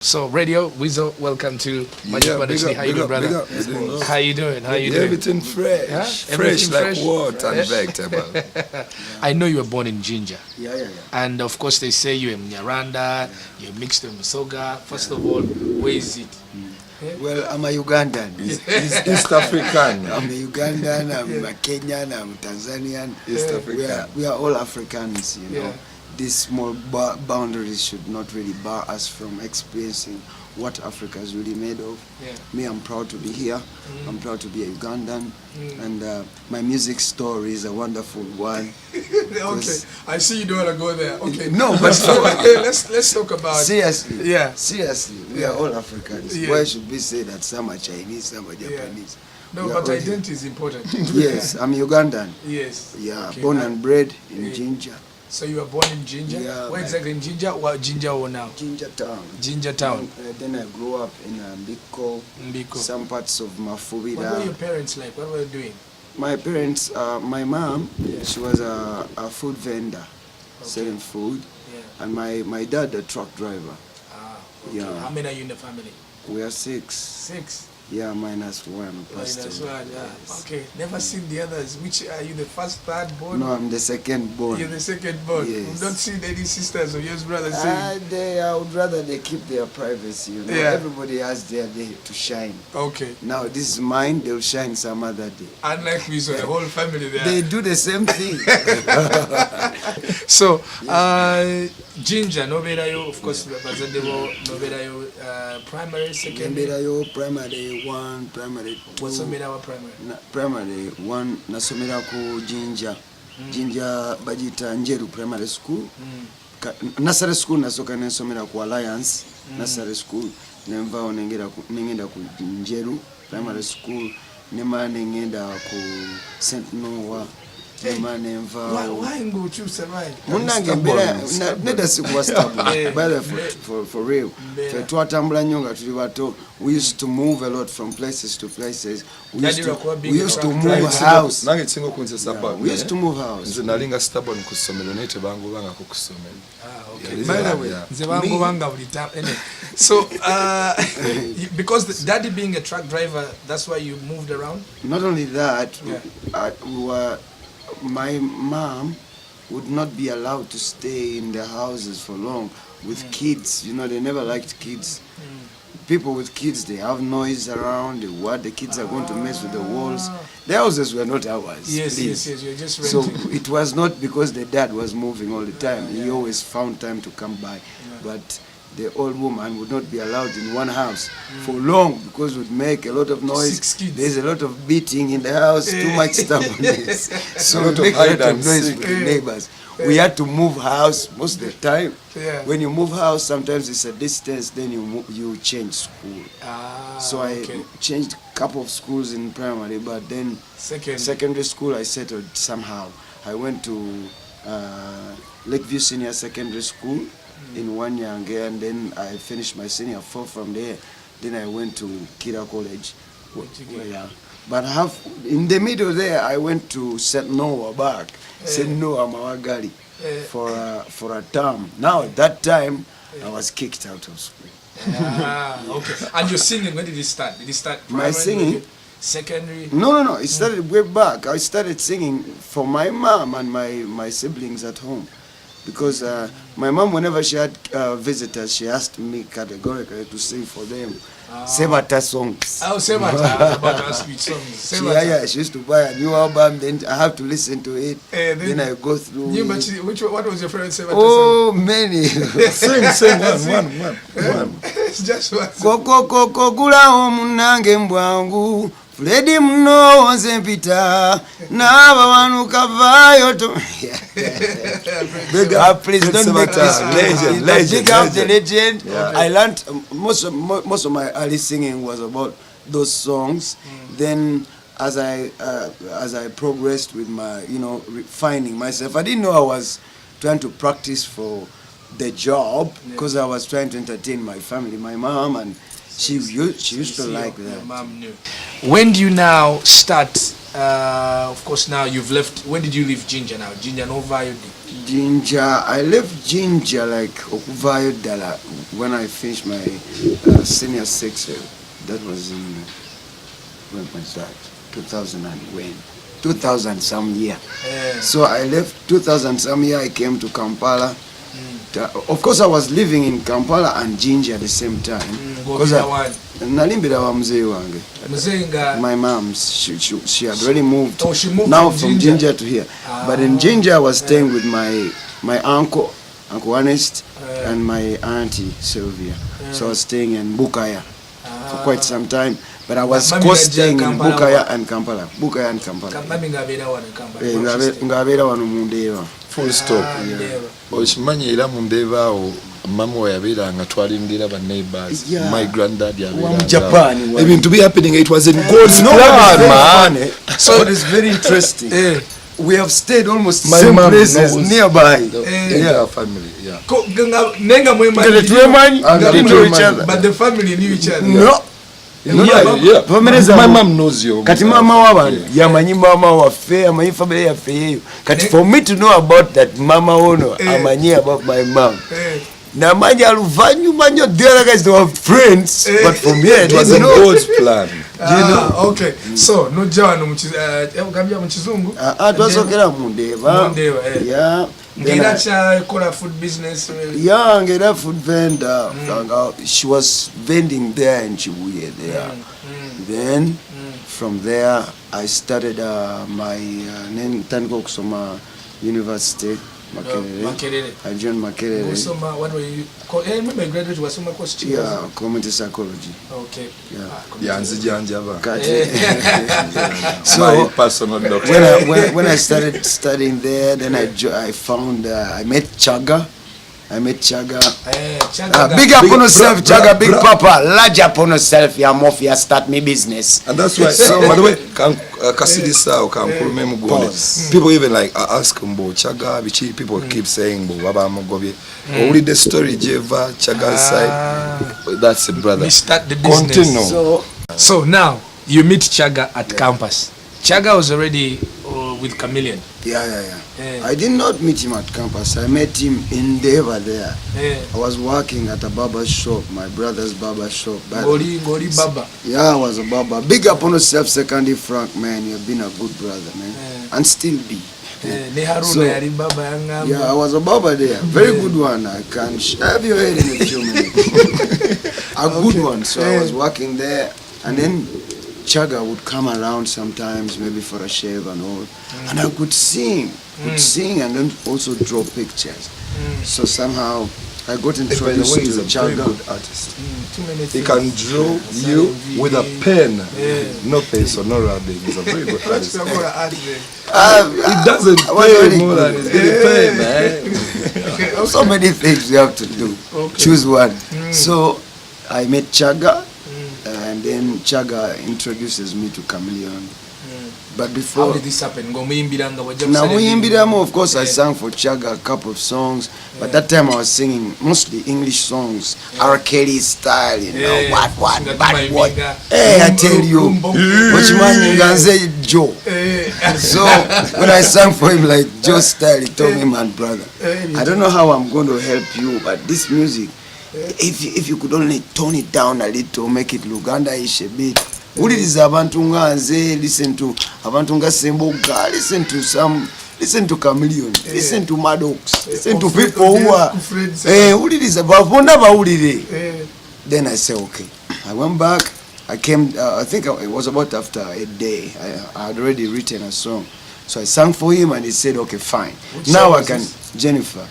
So Radio Weasel, welcome to Magic Modesty. How you doing, brother? How you doing? How you doing? Everything fresh. Huh? Fresh like water and vegetable. I know you were born in Jinja. Yeah. And of course they say you're in Nyaranda, you're mixed with Musoga. First of all, where is it? Well, I'm a Ugandan. East African. I'm a Ugandan, I'm a Kenyan, I'm Tanzanian. East African. We are all Africans, you know. Yeah. These small boundaries should not really bar us from experiencing what Africa is really made of. Yeah. Me, I'm proud to be here. I'm proud to be a Ugandan. And my music story is a wonderful one. Okay, I see you don't want to go there. Okay, No, but let's talk about seriously. Yeah. Seriously, we are all Africans. Yeah. Why should we say that some are Chinese, some are Japanese? No, We are but all identity is important. Yes, I'm Ugandan. Yes. Yeah, Okay. born and bred in Jinja. So you were born in Jinja? Yeah, Where exactly in Jinja? What Jinja or now? Jinja town. Jinja town. Then I grew up in Mbiko, Mbiko. some parts of What were your Mafubira. parents like? What were they doing? My parents, my mom, she was a food vendor, selling food. Yeah. And my dad, a truck driver. Ah, okay. Yeah. How many are you in the family? We are 6. 6. Yeah, minus 1 plus That's 2. right, yeah. Yes. Okay. Never seen the others. Which are you, the first, third born? No, I'm the second born. You're the second born. Yes. We've not seen any sisters or yours brothers. I would rather they keep their privacy, you know. Yeah. Everybody has their day to shine. Okay. Now this is mine, they'll shine some other day. Unlike me, so the whole family there. They do the same thing. So, Jinja, Noberayo, of course, Bazadebo, Noberayo, primary, secondary. Nemberayo primary 1, primary 2. What's Noberayo primary? Primary 1 nasomera ku Jinja. Jinja bajita Njeru primary school. Nursery school nasoka nensomera ku Alliance nursery school. Nemvao nengenda ku Njeru primary school. Nema nengenda ku St. Noah. Why go to survive? Munange mbera neda sikuwa stable. By the for real. Fe twatambula nnyo nga tuli bato. We used to move a lot from places to places. We used to move house. Nange kingo kunze support. We used to move house. Nze nalinga stable ku ssomero naye tebangobanga ku ssomero. Okay. By the way, so because daddy being a truck driver, that's why you moved around? Not only that, my mom would not be allowed to stay in the houses for long with kids. You know, they never liked kids. People with kids, they have noise around. The kids are going to mess with the walls. The houses were not ours. Yes, you're just renting. So it was not because the dad was moving all the time. He always found time to come by. But the old woman would not be allowed in one house for long because it would make a lot of noise. 6 kids. There's a lot of beating in the house, too much stubbornness. So lot of make a lot hide of and noise seek. with the neighbors. We had to move house most of the time. Yeah. When you move house, sometimes it's a distance, then you change school. So I changed a couple of schools in primary, but then secondary school I settled somehow. I went to Lakeview Senior Secondary School in Wanyange, and then I finished my senior 4 from there. Then I went to Kira College. But in the middle there, I went to St. Noah back. St. Noah Mawagali for a term. Now at that time, I was kicked out of school. Okay. And your singing, when did it start? Did it start primary? My singing? Secondary? No. It started way back. I started singing for my mom and my siblings at home. Because my mom, whenever she had visitors, she asked me categorically to sing for them. Sebata songs. Oh, Sebata. About to ask you songs. Yeah, she used to buy a new album, then I have to listen to it. Then I go through it. What was your favorite Sebata song? Oh, many. Sing one. Just one. Koko gulawo munange mbwangu. Freddy muno nze mpita n'aba wano kavayo to. Please don't make this legend. Big up the legend. I learned most of my early singing was about those songs. Then as I progressed with my refining myself, I didn't know I was trying to practice for the job because I was trying to entertain my family, my mom, and she used to like that. Your mom knew. When do you now start? Of course, now you've left. When did you leave Jinja now? Jinja Nova? Ginger, I left Ginger like okuvayo dala when I finished my senior six. That was in when was that? 2000 and when? 2000 some year. So I left 2000 some year. I came to Kampala. Of course, I was living in Kampala and Ginger at the same time. Because nalimbira wa mzee wange. My mom's, she had already moved. Oh, she moved now from Ginger to here. But in Ginger, I was staying with my uncle, Uncle Ernest, and my auntie Sylvia. So I was staying in Bukaya for quite some time. But I was staying in Bukaya and Kampala. Bukaya and Kampala. Ngabera wano Mundewa. Full stop. Okimanyi era Mundewa awo mama we yabeeranga twalindira ba neighbors. My granddad yabeeranga. Ebintu be happening, it was in God's plan, man. So it is very interesting. We have stayed almost same places nearby. Yeah, family. Yeah. But the family knew each other. No. Yeah. My mom knows you. Kati mama wabantu yamanyi mama waffe amanyi family yaffe yeyo. Kati for me to know about that mama ono amanyi about my mom. Namanyi aluvanyuma nnyo the other guys they were friends but from here it was in God's plan. Okay. So no jawano mukambya mu kizungu. Twasokera Mundewa. Yeah. Ngiracha kola food business. Yeah, ngera food vendor. She was vending there in Chibuye there. Then from there I started my Tango Kusoma University. Makerere. I joined Makerere. What were you? I remember you graduated was some course. Yeah, community psychology. Okay. Yeah, Nzijanja. So my personal doctor. When I started studying there, then I found I met Chaga. Big up on yourself, Chaga, big papa. Large up on yourself, your mafia, start me business. And that's why, by the way, Kasidisa or Kampulume Mugonde. People even like ask Mbo Chaga, which people keep saying Mbo Baba Mugobi. Only the story Jeva Chaga's side. That's the brother. We start the business. So now you meet Chaga at campus. Chaga was already with Chameleon. Yeah. I did not meet him at campus. I met him in Deva there. I was working at a barber shop, my brother's barber shop. Gori Baba. Yeah, I was a barber. Big up on yourself, Secondary Frank, man. You have been a good brother, man. And still be. So, yeah, I was a barber there. Very good one. I can have your head in a few minutes. A good one. So I was working there. And then Chaga would come around sometimes, maybe for a shave and all, and I could sing, and then also draw pictures. So somehow I got introduced to he's a Chaga. very good artist. He can draw you with a pen, no pencil, no rubbing. He's a very good artist. It doesn't pay more than it's getting paid, man. So many things you have to do. Choose one. So I met Chaga. And then Chaga introduces me to Chameleon. But before, how did this happen? Now, of course, I sang for Chaga a couple of songs. But that time I was singing mostly English songs, R. Kelly style, you know, what. Hey, I tell you, Joe. So when I sang for him like Joe style, he told me, man, brother, I don't know how I'm going to help you, but this music, if you could only tone it down a little, make it Luganda-ish a bit. Uliriza abantu nga nze, listen to abantu nga Semboga, listen to Chameleon, listen to Maddox, listen to people who are uliriza bavunda bawulire. Then I say okay. I went back. I came. I think it was about after a day. I had already written a song, so I sang for him, and he said, "Okay, fine. Now I can Jennifer."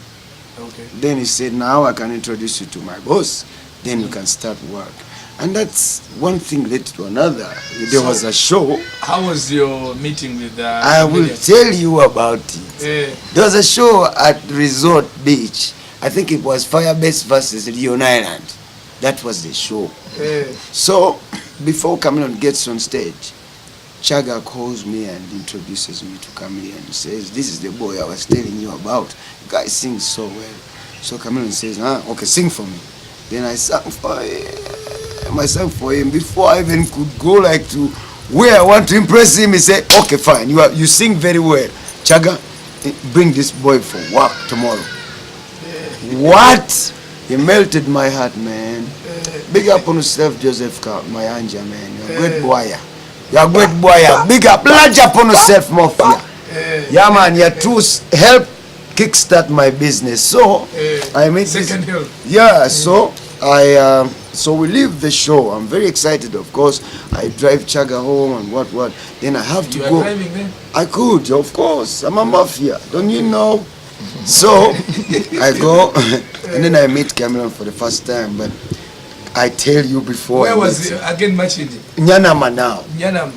Okay. Then he said, now I can introduce you to my boss. Then you can start work. And that's one thing led to another. There was a show. How was your meeting with I will tell you about it. There was a show at Resort Beach. I think it was Firebase versus Leon Island. That was the show. So before Chameleon gets on stage, Chaga calls me and introduces me to Chameleon and says, this is the boy I was telling you about. The guy sings so well. So Chameleon says, okay, sing for me. Then I sang for him. Before I even could go like to where I want to impress him, he said, okay, fine, you sing very well. Chaga, bring this boy for work tomorrow. What? He melted my heart, man. Big up on yourself, Joseph Mayanja, man. You're a great boy. You're a great boy. Big up. Large up on yourself, Mafia. Yeah, man. You're to help kickstart my business. So, I made second this. help. Yeah, so so we leave the show. I'm very excited, of course. I drive Chaga home and what. Then I have to go. Driving then? I could, of course. I'm a Mafia. Don't you know? So I go and then I meet Cameron for the first time. But I tell you before. Where was it again? Machidi? Nyanama now. Nyanam.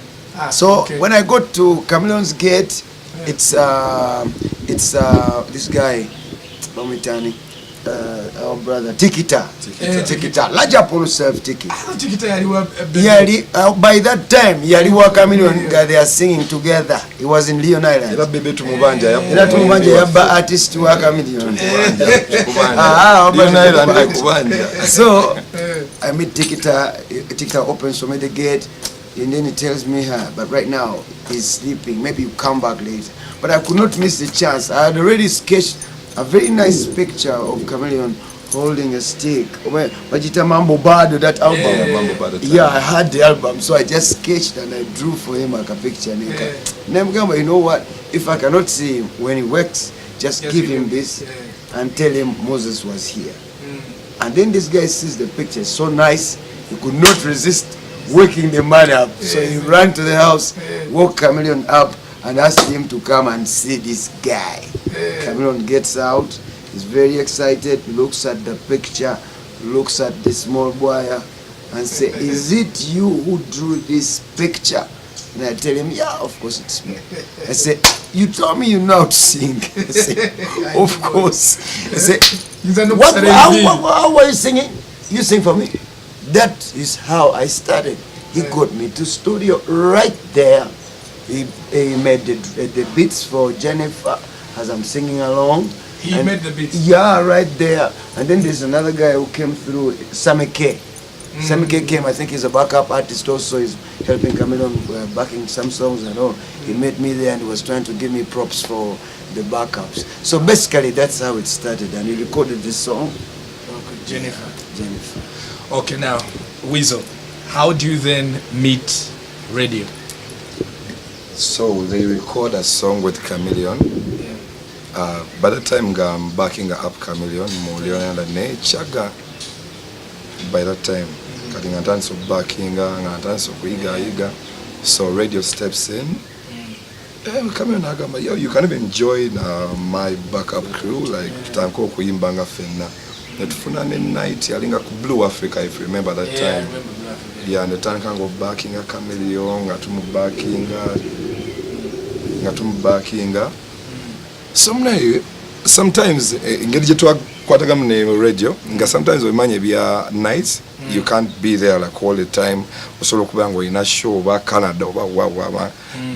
So when I go to Cameron's gate, it's this guy, Momitani. Our brother Tikita. Large up on yourself, Tiki. By that time, Yaliwa Chameleon, they are singing together. He was in Leon Island. Artist to Chameleon. So I meet Tikita. Tikita opens for me the gate, and then he tells me, but right now he's sleeping. Maybe you come back later. But I could not miss the chance. I had already sketched a very nice picture of Chameleon holding a stick. Majita Mambo Bado, that album. Yeah, I had the album, so I just sketched and I drew for him like a picture. You know what? If I cannot see him when he works, just give him this and tell him Moses was here. And then this guy sees the picture, so nice, he could not resist waking the man up. So he ran to the house, woke Chameleon up, and asked him to come and see this guy. Chameleon gets out, he's very excited, looks at the picture, looks at the small boy and say, is it you who drew this picture? And I tell him, yeah, of course it's me. I say, you told me you know how to sing. I say, of course. I say, how are you singing? You sing for me. That is how I started. He got me to studio right there. He made the beats for Jennifer as I'm singing along. He made the beats? Yeah, right there. And then there's another guy who came through, Samike. Samike came, I think he's a backup artist also. He's helping Chameleon, backing some songs and all. He met me there and he was trying to give me props for the backups. So basically that's how it started, and he recorded this song. Okay, Jennifer. Okay, now, Weasel, how do you then meet radio? So they record a song with Chameleon. By the time I'm backing up Chameleon, Molion and Chaga. By that time, cutting a dance of backing and a dance of Iga. So radio steps in. Chameleon Agamba, yo, you can even join my backup crew, like Tanko Kuimbanga Fenna. Netfunane night, yalinga ku Blue Africa, if you remember that time. I remember Blue Africa. Yeah, and the time can go backing a Chameleon, ngatumu backing. Sometimes ingeri jetu kwataga mne radio, sometimes we manye bya nights, you can't be there like all the time. Osolo kubango ina show ba Canada ba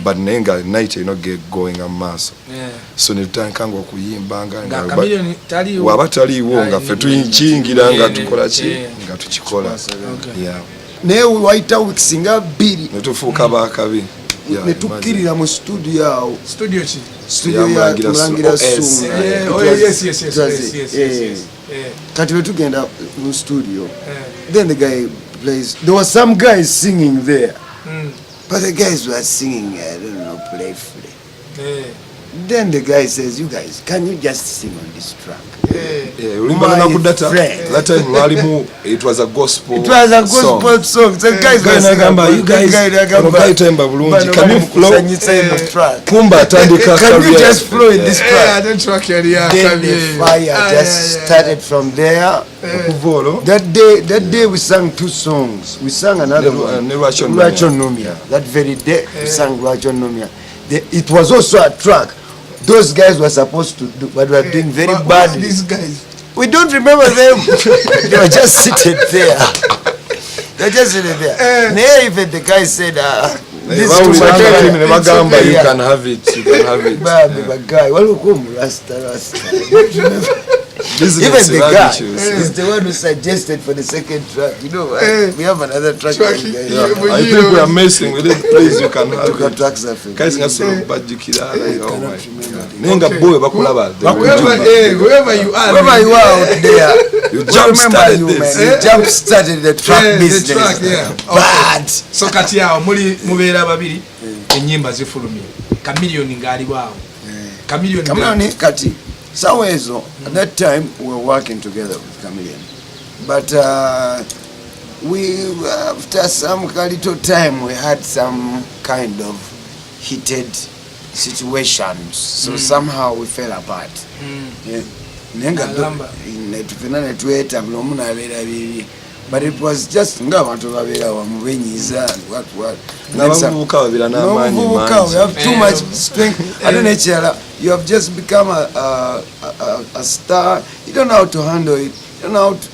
but nenga night you know get going a mass. So ni tankango kuyimbanga nga Chameleon tali wabatali wo nga fe tuyingira nga tukola ki nga tukikola. Yeah. Ne waita wikisinga biri netufuka bakabi. Netukirira mu studio yao. Studio chi? Studio ya Mulangira Sumu. Yes. Kati tugenda mu studio. Then the guy plays. There were some guys singing there. But the guys were singing, I don't know, playfully. Then the guy says, you guys, can you just sing on this track? That time it was a gospel song. It was a gospel song. The guys were singing, you guys, can you flow? Can you just flow in this track? Then the fire just started from there. That day we sang 2 songs. We sang another one, Rachon Nomia. That very day we sang Rachon Nomia. It was also a track. Those guys were supposed to do, but we were doing very badly. These guys, we don't remember them. They were just sitting there. They were just sitting there. Even the guy said, this is you can have it. You can have it. Guy, Rasta. Even the guy is the one who suggested for the second track. You know, we have another track. I think we are messing with it. Please, you can have it. Guys, oh my God. Nenga boy bakulaba. Whoever you are out there, you jump started this. You jump started the track business. The track, yeah. Bad. So kati yao mubeera babiri enyimba zifulumye. Chameleon ngali wao. Chameleon kati. Sawezo, at that time we were working together with Chameleon. But we after some little time we had some kind of heated situations. So somehow we fell apart. But it was just we have too much strength. You have just become a star. You don't know how to handle it. You don't know how to,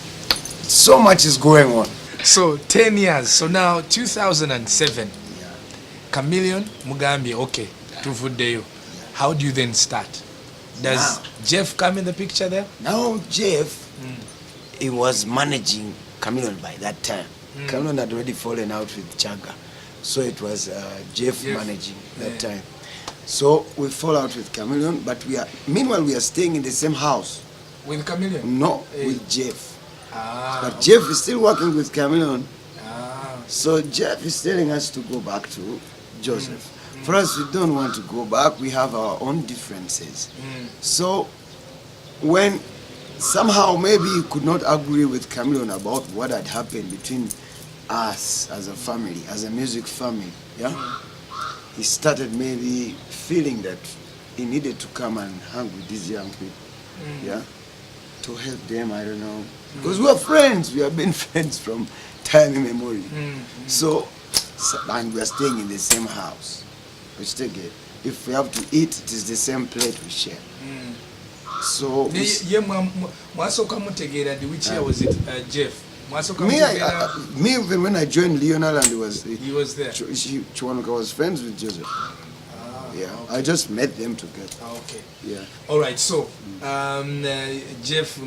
so much is going on. So 10 years. So now 2007. Chameleon Mugambi, okay, tuvuddeyo. How do you then start? Does Jeff come in the picture there? Now Jeff, he was managing Chameleon by that time. Chameleon had already fallen out with Chaga. So it was Jeff managing that time. So we fall out with Chameleon, but meanwhile we are staying in the same house. With Chameleon? No, with Jeff. But Jeff is still working with Chameleon. So Jeff is telling us to go back to Joseph. For us, we don't want to go back. We have our own differences. So when somehow maybe he could not agree with Chameleon about what had happened between us as a family, as a music family, he started maybe feeling that he needed to come and hang with these young people, to help them, I don't know. Because we are friends, we have been friends from time immemorial. So, and we are staying in the same house. Which take it. If we have to eat, it is the same plate we share. So, which year was it, Jeff? Me, even when I joined Lionel and he was there. Chiwanuka was friends with Joseph. Okay. I just met them together. Okay. Yeah. All right. So, Jeff,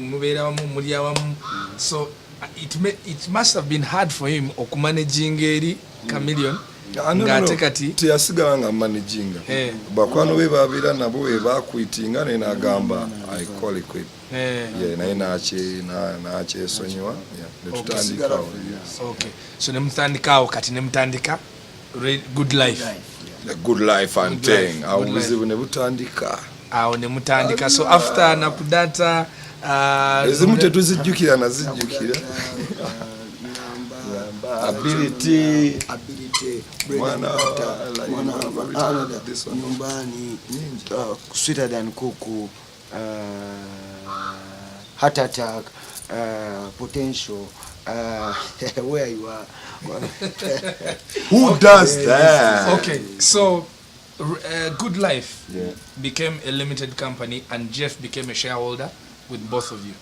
so it must have been hard for him managing Chameleon. Teyasigala nga managing. Bakwano be babira nabo we bakwitinga ne nagamba I call it quit. Naye naache sonyiwa. Netutandikawo. Okay. So nemutandikawo kati nemutandika good life. The good life and thing. Abuzibu ne butandika. Awo ne mutandika. So after napudata ezimu tetuzijjukira nazijjukira. Ability nyumbani sweeter than kuku, heart attack, potential, where you are. Who does that? Okay, so Good Life became a limited company and Jeff became a shareholder with both of you.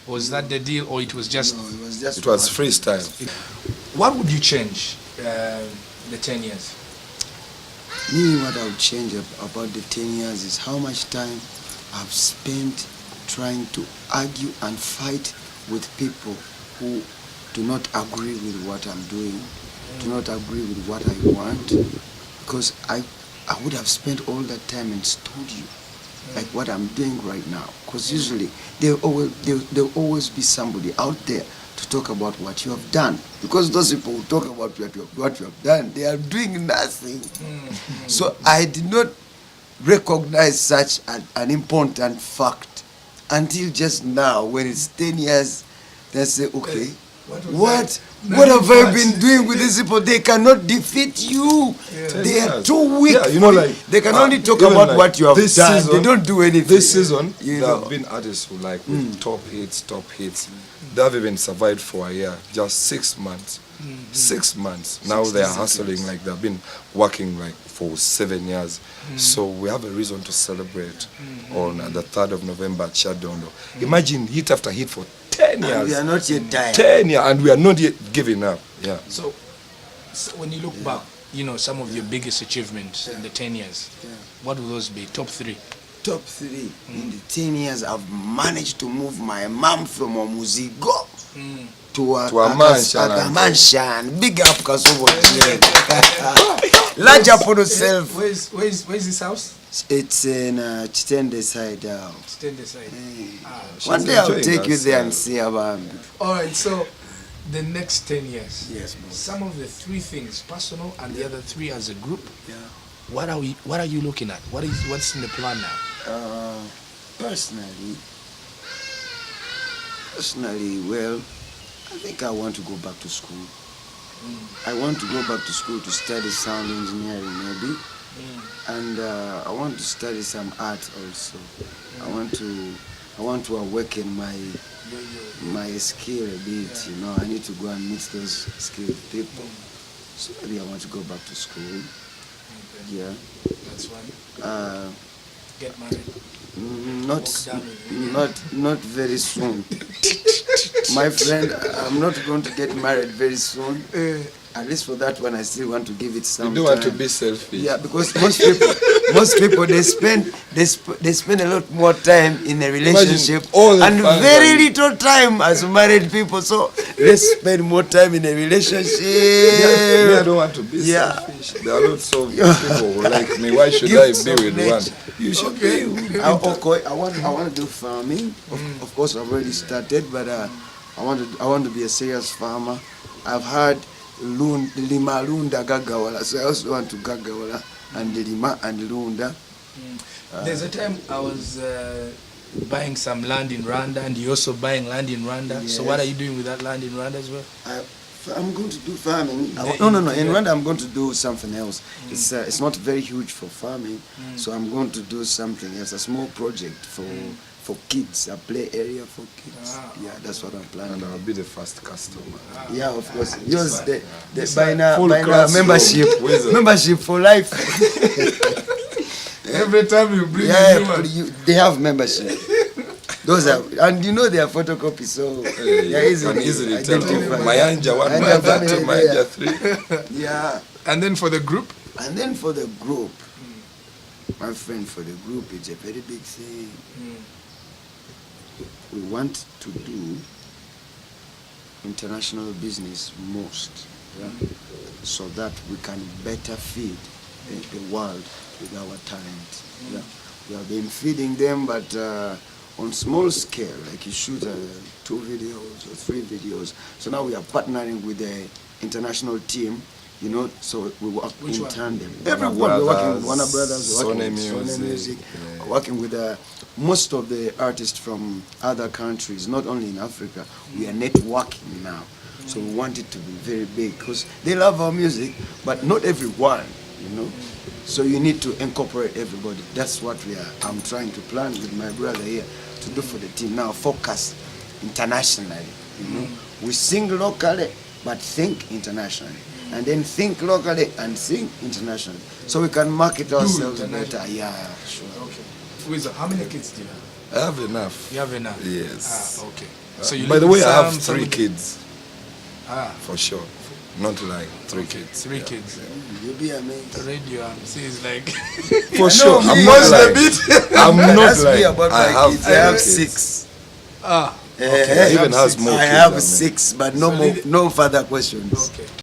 Was that the deal, or it was just? No, it was freestyle. What would you change the 10 years? Me, what I would change about the 10 years is how much time I've spent trying to argue and fight with people who do not agree with what I'm doing, do not agree with what I want, because I would have spent all that time and told you like what I'm doing right now, because usually there'll always be somebody out there to talk about what you have done, because those people who talk about what you have done, they are doing nothing. So I did not recognize such an important fact until just now, when it's 10 years. They say, okay, what have I been doing with these people? They cannot defeat you. They are too weak. They can only talk about what you have done. Season, they don't do anything. This season, there have been artists who with top hits. They have even survived for a year, just 6 months. 6 months. Now they are hustling like they've been working for 7 years. So we have a reason to celebrate on the 3rd of November at Shadondo. Imagine hit after hit for 10 years. And we are not yet tired. 10 years, and we are not yet giving up. Yeah. So when you look back, some of your biggest achievements in the 10 years, what will those be? Top 3? top 3 in the 10 years. I've managed to move my mom from Mowzey to a mansion. Big up Kasubo. Large up on yourself. Where's this house? It's in Chitende side. Chitende side. One day I'll take you there and see about. Alright, so the next 10 years. Yes, boss. Some of the 3 things, personal and the other 3 as a group. Yeah. What are you looking at? What's in the plan now? Personally, well, I think I want to go back to school. I want to go back to school to study sound engineering maybe. And I want to study some art also. I want to awaken my skill a bit, you know. I need to go and meet those skilled people. So maybe I want to go back to school. Yeah. That's one. Get married. Not very soon. My friend, I'm not going to get married very soon. At least for that one, I still want to give it some time. You don't want to be selfish. Yeah, because most people they spend a lot more time in a relationship and very little time as married people. So let's spend more time in a relationship. I don't want to be selfish. There are lots of people who like me. Why should I be with one? You should be. I want to do farming. Of course, I've already started, but I want to be a serious farmer. I've heard Lima Lunda Gagawala, so I also want to Gagawala and Lima and Lunda. There's a time I was buying some land in Rwanda, and you're also buying land in Rwanda. Yes. So what are you doing with that land in Rwanda as well? I'm going to do farming. No. In Rwanda, I'm going to do something else. It's not very huge for farming, so I'm going to do something else, a small project for kids, a play area for kids. Yeah, that's what I'm planning. And I'll be the first customer. Yeah, of course. Yours, by now membership for life. Every time you bring a new one. They have membership. Those are, and you know they are photocopies, so easily identify. Mayanja 1, Mayanja 2, Mayanja 3. Yeah. And then for the group? And then for the group, my friend, for the group, it's a very big thing. We want to do international business most, so that we can better feed the world with our talent. Yeah. We have been feeding them, but on small scale, like you shoot 2 videos or 3 videos. So now we are partnering with the international team, you know, so we work in tandem. Everyone, we're working with Warner Brothers, we're working with Sony Music, we're working with most of the artists from other countries, not only in Africa. We are networking now. So we want it to be very big, because they love our music, but not everyone, you know. So you need to incorporate everybody. That's what I'm trying to plan with my brother here to do for the team. Now focus internationally, you know. We sing locally, but think internationally. And then think locally and think internationally. So we can market ourselves better. Yeah, sure. Okay. WEASEL, how many kids do you have? I have enough. You have enough? Yes. Okay. So by the way, I have 3 kids. For sure. Not like 3 kids. 3 kids. You'll be amazed. Radio MC is like for sure. I'm not like I'm not like about my kids. I have 6. Okay. I even has more. I have 6, but no further questions. Okay.